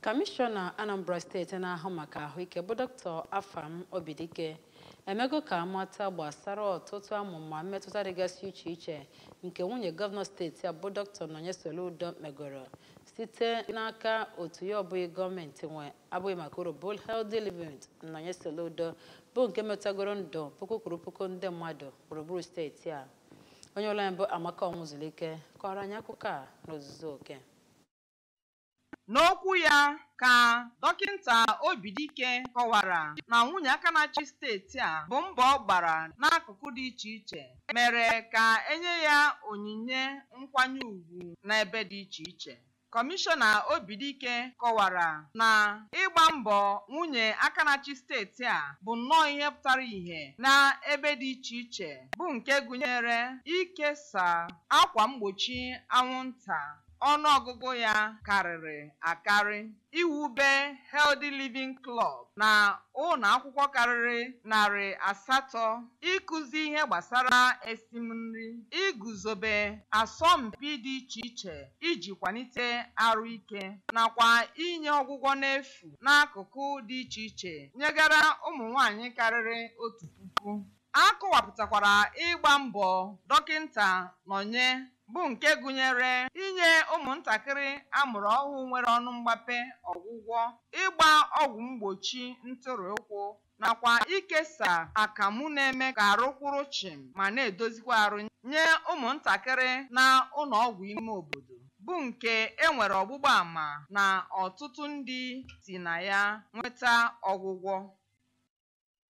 Kọmishọna Anambra Steeti na-ahụ maka ahụike bụ Dr. Afam Obidike emego ka amata gbasara ọtụtụ amụma mmetụta dịgasị iche iche nke nwunye gọvanọ steeti a bụ Dr. Nonye Soludo megoro site n'aka otu ya ọbụghị gọọmenti nwe abụghị maka uru bụ Healthy Living Nonye Soludo bụ nke metagoro ndụ puku kwuru puku ndị mmadụ gburugburu steeti a. Onye ụlọ mbụ Amaka Onwuzulike kọrọ anyị akụkọ a n'ozuzu oke. N'okwu ya ka Dọkịta Obidike kọwara na nwunye aka na-achị steeti a bụ mbọ ọ gbara n'akụkụ dị iche iche mere ka enye ya onyinye nkwanye ùgwù n'ebe dị iche iche. Kọmishọna Obidike kọwara na ịgba mbọ nwunye aka na-achị steeti a bụ nnọọ ihe pụtara ìhè n'ebe dị iche iche bụ nke gụnyere ikesa akwa mgbochi anwụnta ọnụọgụgụ ya karịrị akarị, iwube Healthy Living Club na ụlọ akwụkwọ karịrị 800, ịkụzi ihe gbasara esim nri, iguzobe asọmpi dị iche iche iji kwalite arụike nakwa inye ọgwụgwọ n'efu n'akụkụ dị iche iche nyegara ụmụ nwanyị karịrị 1,000. A kọwapụtakwara ịgba mbọ Dọkịta Nonye bụ nke gụnyere inye ụmụntakịrị amụrụ ọhụụ nwere ọnụ mgbape ọgwụgwọ, ịgba ọgwụ mgbochi ntụrụụkwụ nakwa ikesa akamụ na-eme ka arụ kwụrụ chịm ma na-edozikwa arụ nye ụmụntakịrị na ụlọọgwụ ime obodo bụ nke enwere ọgbụgba ama na ọtụtụ ndị si na ya nweta ọgwụgwọ.